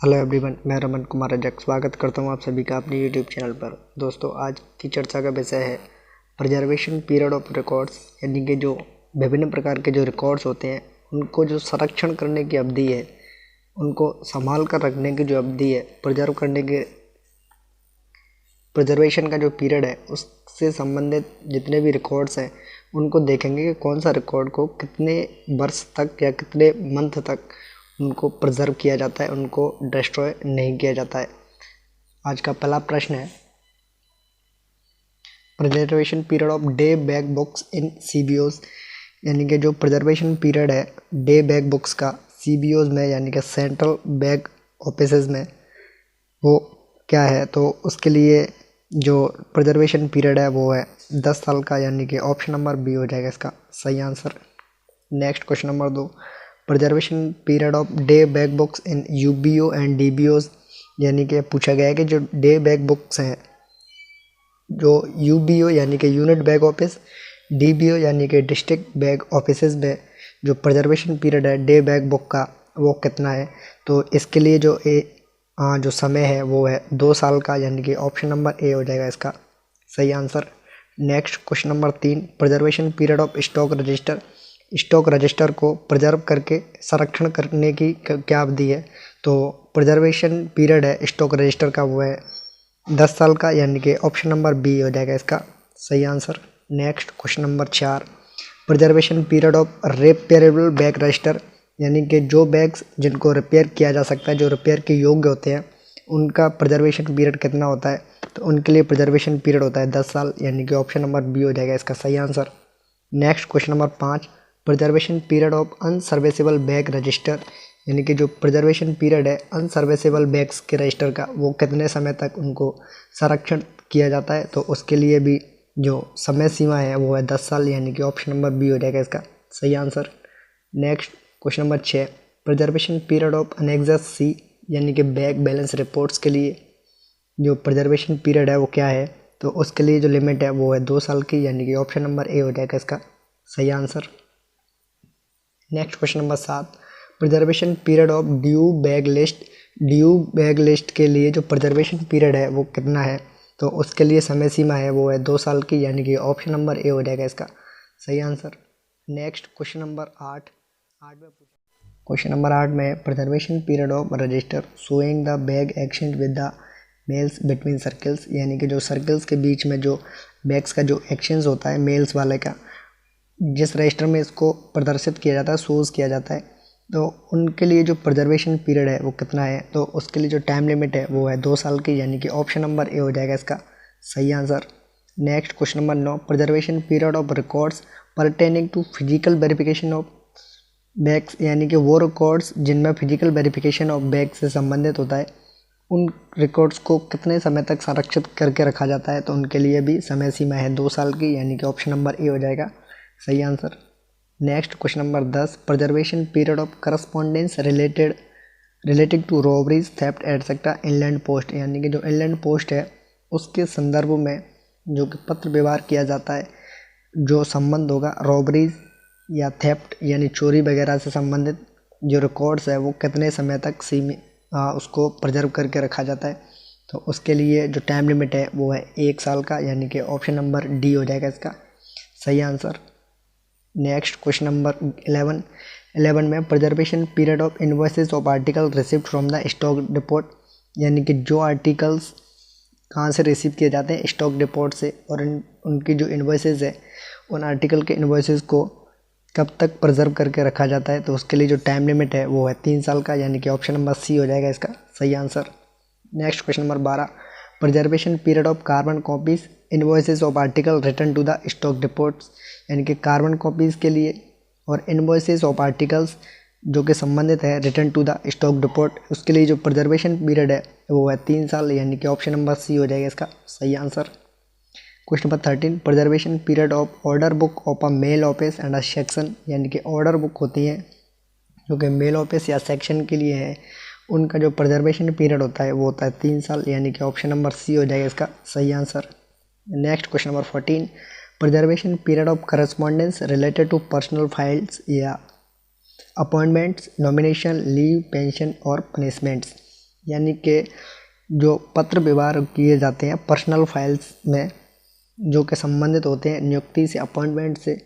Hello everyone, मैं रमन कुमार रजक स्वागत करता हूं आप सभी का अपने यूट्यूब चैनल पर। दोस्तों, आज की चर्चा का विषय है प्रिजर्वेशन पीरियड ऑफ रिकॉर्ड्स, यानी कि जो विभिन्न प्रकार के जो रिकॉर्ड्स होते हैं उनको जो संरक्षण करने की अवधि है, उनको संभाल कर रखने की जो अवधि है, प्रिजर्व करने के प्रिजर्वेशन का जो पीरियड है उससे संबंधित जितने भी रिकॉर्ड्स हैं उनको देखेंगे कि कौन सा रिकॉर्ड को कितने वर्ष तक या कितने मंथ तक उनको प्रिजर्व किया जाता है, उनको डिस्ट्रॉय नहीं किया जाता है। आज का पहला प्रश्न है, preservation period of day bag books in CBOs, यानी कि जो प्रिजर्वेशन पीरियड है डे बैग बुक्स का सीबीओज में यानी कि सेंट्रल बैग ऑफिसेज में वो क्या है। तो उसके लिए जो प्रिजर्वेशन पीरियड है वो है 10 साल का, यानी कि ऑप्शन नंबर बी हो जाएगा इसका सही answer. Next question number 2, preservation period of day bag books in UBO and DBOs, यानी कि पूछा गया है कि जो डे बैग बुक्स हैं, जो यूबीओ यानी कि यूनिट बैग ऑफिस, डीबीओ यानी कि डिस्ट्रिक्ट बैग ऑफिसेज में जो प्रिजर्वेशन पीरियड है डे बैग बुक का वो कितना है। तो इसके लिए जो समय है वो है 2 साल का, यानी कि ऑप्शन नंबर ए हो जाएगा इसका सही answer. Next question number 3, preservation period of stock register, stock register को प्रिजर्व करके संरक्षण करने की क्या अवधि है। तो प्रिजर्वेशन पीरियड है स्टॉक रजिस्टर का वो है 10 साल का, यानी कि ऑप्शन नंबर बी हो जाएगा इसका सही answer. Next question number 4, preservation period of repairable bag register, यानी कि जो बैग्स जिनको रिपेयर किया जा सकता है, जो रिपेयर के योग्य होते हैं, उनका प्रिजर्वेशन पीरियड कितना होता है। तो उनके लिए प्रिजर्वेशन पीरियड होता है 10 साल, यानी कि ऑप्शन नंबर बी हो जाएगा इसका सही answer. Next question number 5, preservation period of unserviceable bag register, यानी कि जो प्रिजर्वेशन पीरियड है अनसर्विसेबल बैग्स के रजिस्टर का वो कितने समय तक उनको संरक्षण किया जाता है। तो उसके लिए भी जो समय सीमा है वो है 10 साल, यानी कि ऑप्शन नंबर बी हो जाएगा इसका सही answer. Next question number 6, preservation period of annexes C, यानी कि बैग बैलेंस रिपोर्ट्स के लिए जो प्रिजर्वेशन पीरियड है वो क्या है। तो उसके लिए जो लिमिट है वो है 2 साल की, यानी कि ऑप्शन नंबर ए हो जाएगा इसका सही answer. Next question number 7, preservation period of due bag list, due bag list के लिए जो प्रिजर्वेशन पीरियड है वो कितना है। तो उसके लिए समय सीमा है वो है 2 साल की, यानी कि ऑप्शन नंबर ए हो जाएगा इसका सही आंसर। नेक्स्ट क्वेश्चन नंबर 8 में क्वेश्चन नंबर 8 में preservation period of register showing the bag exchange with the mails between circles, यानी कि जो सर्कल्स के बीच में जो बैग्स का जो एक्सचेंज होता है मेल्स वाले का, जिस रजिस्टर में इसको प्रदर्शित किया जाता है, शोज़ किया जाता है, तो उनके लिए जो प्रिजर्वेशन पीरियड है वो कितना है। तो उसके लिए जो टाइम लिमिट है वो है 2 साल की, यानी कि ऑप्शन नंबर ए हो जाएगा इसका सही answer. Next question number 9, preservation period of records pertaining to physical verification of bags, यानी कि वो रिकॉर्ड्स जिनमें फिजिकल वेरिफिकेशन ऑफ बैग से संबंधित होता है, उन रिकॉर्ड्स को कितने समय तक संरक्षित करके रखा जाता है। तो उनके लिए भी समय सीमा है 2 साल की, यानी कि ऑप्शन नंबर ए हो जाएगा सही answer. Next question number 10, preservation period of correspondence related to robberies theft etcetera inland post, यानी कि जो इनलैंड पोस्ट है उसके संदर्भ में जो कि पत्र व्यवहार किया जाता है, जो संबंध होगा रॉबरीज या थेफ्ट यानी चोरी वगैरह से संबंधित जो रिकॉर्ड्स है वो कितने समय तक उसको प्रिजर्व करके रखा जाता है। तो उसके लिए जो टाइम लिमिट है वो है 1 साल का, यानी कि ऑप्शन नंबर डी हो जाएगा इसका सही आंसर। नेक्स्ट क्वेश्चन नंबर 11 में preservation period of invoices of article received from the stock depot, यानी कि जो आर्टिकल्स कहाँ से रिसीव किए जाते हैं स्टॉक डिपोट से, और उनकी जो इनवॉइसेस है उन आर्टिकल के इनवॉइसेस को कब तक प्रिजर्व करके रखा जाता है। तो उसके लिए जो टाइम लिमिट है वो है 3 साल का, यानी कि ऑप्शन नंबर सी हो जाएगा इसका सही answer. Next question number 12, preservation period of carbon copies invoices of article return to the stock depots, यानी कि कार्बन कॉपीज़ के लिए और इनवॉइसेस ऑफ आर्टिकल्स जो कि संबंधित है return to the stock depot, उसके लिए जो प्रिजर्वेशन पीरियड है वो है 3 साल, यानी कि ऑप्शन नंबर सी हो जाएगा इसका सही answer. Question number 13, preservation period of order book of a mail office and a section, यानी कि ऑर्डर बुक होती है जो कि मेल ऑफिस या सेक्शन के लिए है, उनका जो प्रिजर्वेशन पीरियड होता है वो होता है 3 साल, यानी कि ऑप्शन नंबर सी हो जाएगा इसका सही answer. Next question number 14, preservation period of correspondence related to personal files या अपॉइंटमेंट्स, नॉमिनेशन, लीव, पेंशन और पनिशमेंट्स, यानी कि जो पत्र व्यवहार किए जाते हैं पर्सनल फाइल्स में, जो कि संबंधित होते हैं नियुक्ति से, अपॉइंटमेंट से,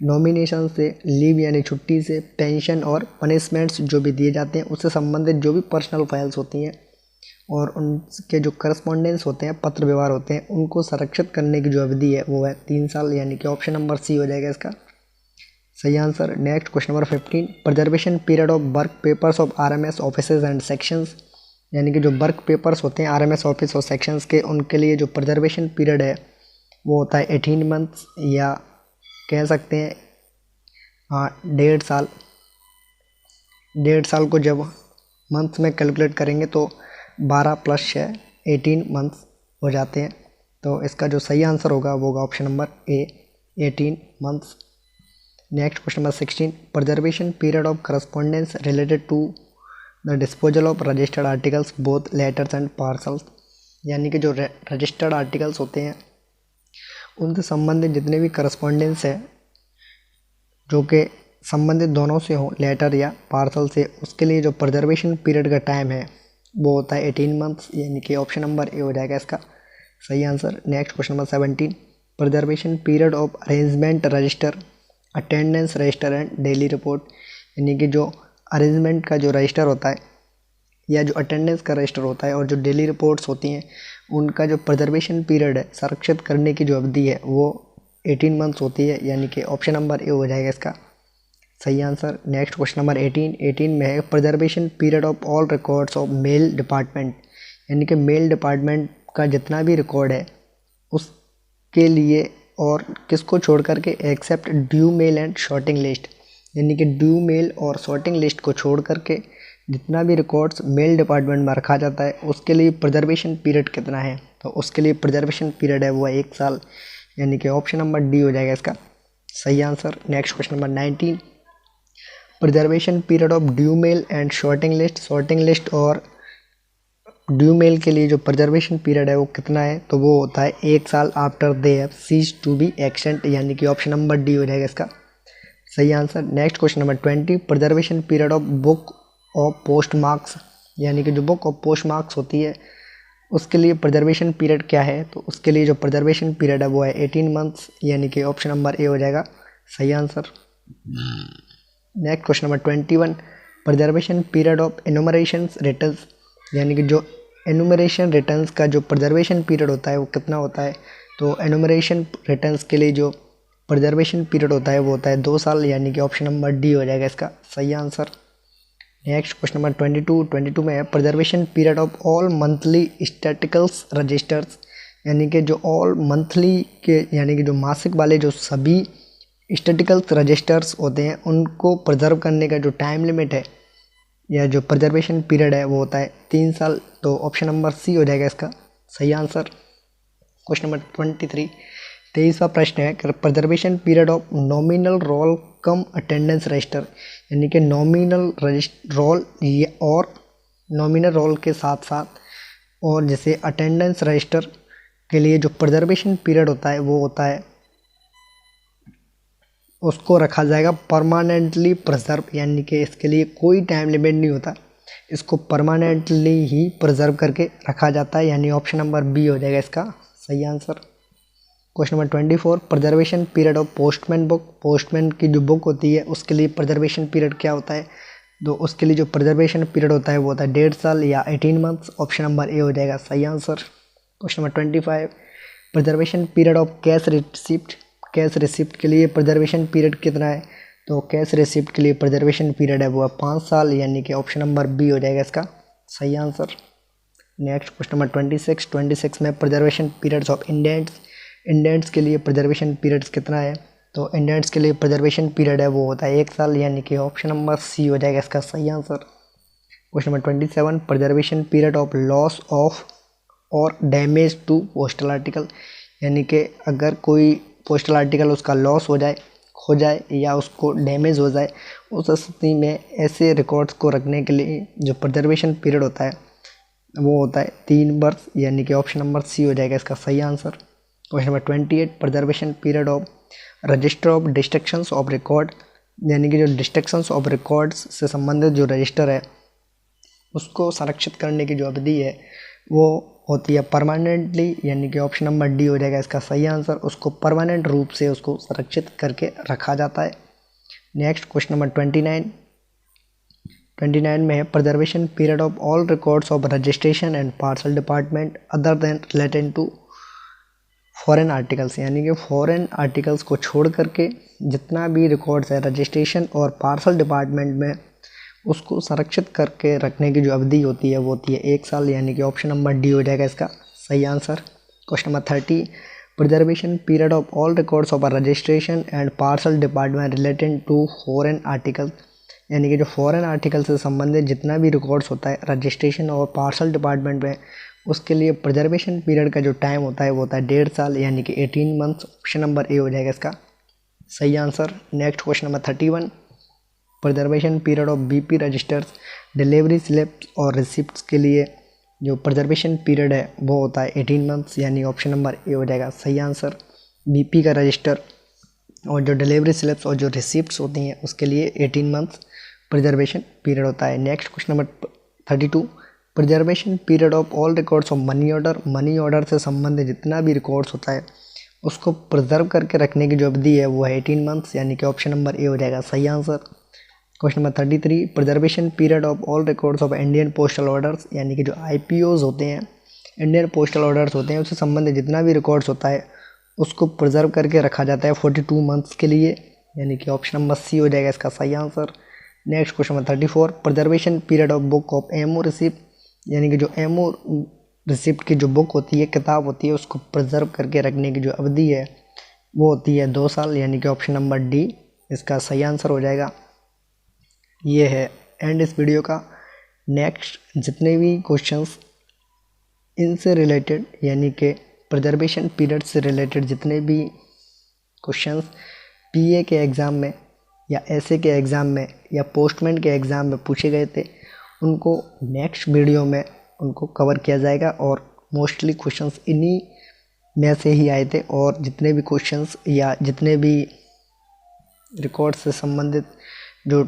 नॉमिनेशन से, लीव यानी छुट्टी से, पेंशन और पनिशमेंट्स जो भी दिए जाते हैं उससे संबंधित जो भी पर्सनल फाइल्स होती हैं और उनके जो करस्पॉन्डेंस होते हैं, पत्र व्यवहार होते हैं, उनको संरक्षित करने की जो अवधि है वो है 3 साल, यानी कि ऑप्शन नंबर सी हो जाएगा इसका सही answer. Next question number 15, preservation period of work papers of RMS offices and sections, यानी कि जो वर्क पेपर्स होते हैं आरएमएस ऑफिस और सेक्शंस के, उनके लिए जो प्रिजर्वेशन पीरियड है वो होता है 18 मंथ्स, या कह सकते हैं 1.5 साल। 1.5 साल को जब मंथ्स में कैलकुलेट करेंगे तो 12 + 6 18 मंथ्स हो जाते हैं। तो इसका जो सही आंसर होगा वो होगा option number A 18 months. Next question number 16, preservation period of correspondence related to the disposal of registered articles both letters and parcels, यानी कि जो रजिस्टर्ड आर्टिकल्स होते हैं उनसे संबंधित जितने भी करस्पॉन्डेंस है जो कि संबंधित दोनों से हो, लेटर या पार्सल से, उसके लिए जो प्रिजर्वेशन पीरियड का टाइम है वो होता है 18 मंथ्स, यानी कि ऑप्शन नंबर ए हो जाएगा इसका सही answer. Next question number 17, preservation period of arrangement register, attendance register and daily report, यानी कि जो अरेंजमेंट का जो रजिस्टर होता है या जो अटेंडेंस का रजिस्टर होता है और जो डेली रिपोर्ट्स होती हैं उनका जो प्रिजर्वेशन पीरियड है, संरक्षित करने की जो अवधि है वो 18 मंथ्स होती है, यानी कि ऑप्शन नंबर ए हो जाएगा इसका सही आंसर। नेक्स्ट क्वेश्चन नंबर 18 में है preservation period of all records of male department, यानी कि मेल डिपार्टमेंट का जितना भी रिकॉर्ड है उसके लिए, और किसको छोड़ करके, except due mail and sorting list, यानी कि ड्यू मेल और शॉर्टिंग लिस्ट को छोड़ करके जितना भी रिकॉर्ड्स मेल डिपार्टमेंट में रखा जाता है उसके लिए प्रिजर्वेशन पीरियड कितना है, तो उसके लिए प्रिजर्वेशन पीरियड है वो 1 साल, यानी कि ऑप्शन नंबर डी हो जाएगा इसका सही answer. Next question number 19, preservation period of due mail and sorting list और ड्यू मेल के लिए जो प्रिजर्वेशन पीरियड है वो कितना है, तो वो होता है 1 साल after they have cease to be extant, यानी कि ऑप्शन नंबर डी हो जाएगा इसका सही answer. Next question number 20, preservation period of book of post marks, यानी कि जो बुक ऑफ पोस्ट मार्क्स होती है उसके लिए प्रिजर्वेशन पीरियड क्या है, तो उसके लिए जो प्रिजर्वेशन पीरियड है वो है 18 मंथ्स, यानी कि ऑप्शन नंबर ए हो जाएगा सही answer. Next question number 21, preservation period of enumeration returns, यानी कि जो एनुमरेशन रिटर्न्स का जो प्रिजर्वेशन पीरियड होता है वो कितना होता है, तो एनुमरेशन रिटर्न्स के लिए जो प्रिजर्वेशन पीरियड होता है वो होता है 2 साल, यानी कि ऑप्शन नंबर डी हो जाएगा इसका सही आंसर। नेक्स्ट क्वेश्चन नंबर 22 में है preservation period of all monthly statisticals registers, यानी कि जो ऑल मंथली के, यानी कि जो मासिक वाले जो सभी स्टैटिकल्स रजिस्टर्स होते हैं उनको प्रिजर्व करने का जो टाइम लिमिट है या जो प्रिजर्वेशन पीरियड है वो होता है 3 साल, तो ऑप्शन नंबर सी हो जाएगा इसका सही आंसर। क्वेश्चन नंबर 23, 23वां प्रश्न है preservation period of nominal roll cum attendance register, यानी कि नॉमिनल रोल और नॉमिनल रोल के साथ साथ और जैसे अटेंडेंस रजिस्टर के लिए जो प्रिजर्वेशन पीरियड होता है वो होता है, उसको रखा जाएगा परमानेंटली प्रिजर्व, यानी कि इसके लिए कोई टाइम लिमिट नहीं होता, इसको परमानेंटली ही प्रिजर्व करके रखा जाता है, यानी ऑप्शन नंबर बी हो जाएगा इसका सही answer. Question number 24, preservation period of postman book, postman की जो बुक होती है उसके लिए प्रिजर्वेशन पीरियड क्या होता है, तो उसके लिए जो प्रिजर्वेशन पीरियड होता है वो होता है 1.5 साल या 18 मंथ्स, ऑप्शन नंबर ए हो जाएगा सही answer. Question number 25, preservation period of cash receipt, cash receipt के लिए प्रिजर्वेशन पीरियड कितना है, तो कैश रिसिप्ट के लिए प्रिजर्वेशन पीरियड है वो है 5 साल, यानी कि ऑप्शन नंबर बी हो जाएगा इसका सही आंसर। नेक्स्ट क्वेश्चन नंबर 26 में प्रिजर्वेशन पीरियड्स ऑफ इंडेंट्स के लिए प्रिजर्वेशन पीरियड्स कितना है, तो इंडेंट्स के लिए प्रिजर्वेशन पीरियड है वो होता है 1 साल, यानी कि ऑप्शन नंबर सी हो जाएगा इसका सही answer. Question number 27, preservation period of loss of और डैमेज टू पोस्टल आर्टिकल, यानी कि अगर कोई पोस्टल आर्टिकल उसका लॉस हो जाए, खो जाए या उसको डैमेज हो जाए, उस स्थिति में ऐसे रिकॉर्ड्स को रखने के लिए जो प्रिजर्वेशन पीरियड होता है वो होता है 3 वर्ष, यानी कि ऑप्शन नंबर सी हो जाएगा इसका सही answer. Question number 28, preservation period of register of destructions of record, यानी कि जो डिस्ट्रक्शंस ऑफ रिकॉर्ड्स से संबंधित जो रजिस्टर है उसको संरक्षित करने की जो अवधि है वो होती है परमानेंटली, यानी कि ऑप्शन नंबर डी हो जाएगा इसका सही आंसर। उसको परमानेंट रूप से उसको संरक्षित करके रखा जाता है। नेक्स्ट क्वेश्चन नंबर 29 में है preservation period of all records of registration and parcel department other than related to foreign articles, यानी कि फॉरेन आर्टिकल्स को छोड़ करके जितना भी रिकॉर्ड्स है रजिस्ट्रेशन और पार्सल डिपार्टमेंट में उसको संरक्षित करके रखने की जो अवधि होती है वो होती है 1 साल, यानी कि ऑप्शन नंबर डी हो जाएगा इसका सही answer. Question number 30 preservation period of all records of registration and parcel department related to foreign article, यानी कि जो फॉरेन आर्टिकल से संबंधित जितना भी रिकॉर्ड्स होता है रजिस्ट्रेशन और पार्सल डिपार्टमेंट में उसके लिए प्रिजर्वेशन पीरियड का जो टाइम होता है वो होता है 1.5 साल, यानी कि 18 मंथ्स। ऑप्शन नंबर ए हो जाएगा इसका सही answer. Next question number 31 preservation period of BP registers delivery slips और रिसिप्ट्स के लिए जो प्रिजर्वेशन पीरियड है वो होता है 18 मंथ्स, यानी ऑप्शन नंबर ए हो जाएगा सही आंसर। बीपी का रजिस्टर और जो डिलीवरी स्लिप्स और जो रिसिप्ट्स होती हैं उसके लिए 18 मंथ्स प्रिजर्वेशन पीरियड होता है। Next question number 32 preservation period of all records of money order, money order से संबंधित जितना भी रिकॉर्ड्स होता है उसको प्रिजर्व करके रखने की जो अवधि है वो है 18 मंथ्स, यानी कि ऑप्शन नंबर ए हो जाएगा सही answer. Question number 33 preservation period of all records of Indian postal orders, यानी कि जो IPOs होते हैं इंडियन पोस्टल ऑर्डर्स होते हैं उससे संबंधित जितना भी रिकॉर्ड्स होता है उसको प्रिजर्व करके रखा जाता है 42 मंथ्स के लिए, यानी कि ऑप्शन नंबर सी हो जाएगा इसका सही answer. Next question number 34 preservation period of book of MO receipt, यानी कि जो एमओ रिसिप्ट की जो बुक होती है किताब होती है उसको प्रिजर्व करके रखने की जो अवधि है वो होती है 2 साल, यानी कि ऑप्शन नंबर डी इसका सही आंसर हो जाएगा। ये है एंड इस वीडियो का। नेक्स्ट जितने भी क्वेश्चंस इनसे रिलेटेड यानी कि प्रिजर्वेशन पीरियड से रिलेटेड जितने भी क्वेश्चंस PA के एग्ज़ाम में या SA के एग्ज़ाम में या पोस्टमैन के एग्ज़ाम में पूछे गए थे उनको नेक्स्ट वीडियो में उनको कवर किया जाएगा और मोस्टली क्वेश्चंस इन्हीं में से ही आए थे। और जितने भी क्वेश्चंस या जितने भी रिकॉर्ड से संबंधित जो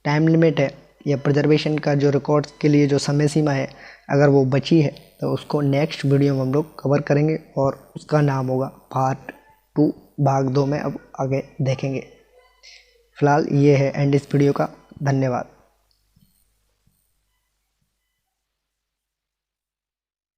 टाइम लिमिट है या प्रिजर्वेशन का जो रिकॉर्ड्स के लिए जो समय सीमा है अगर वो बची है तो उसको नेक्स्ट वीडियो में हम लोग कवर करेंगे और उसका नाम होगा पार्ट 2 भाग 2 में अब आगे देखेंगे। फ़िलहाल ये है एंड इस वीडियो का। धन्यवाद।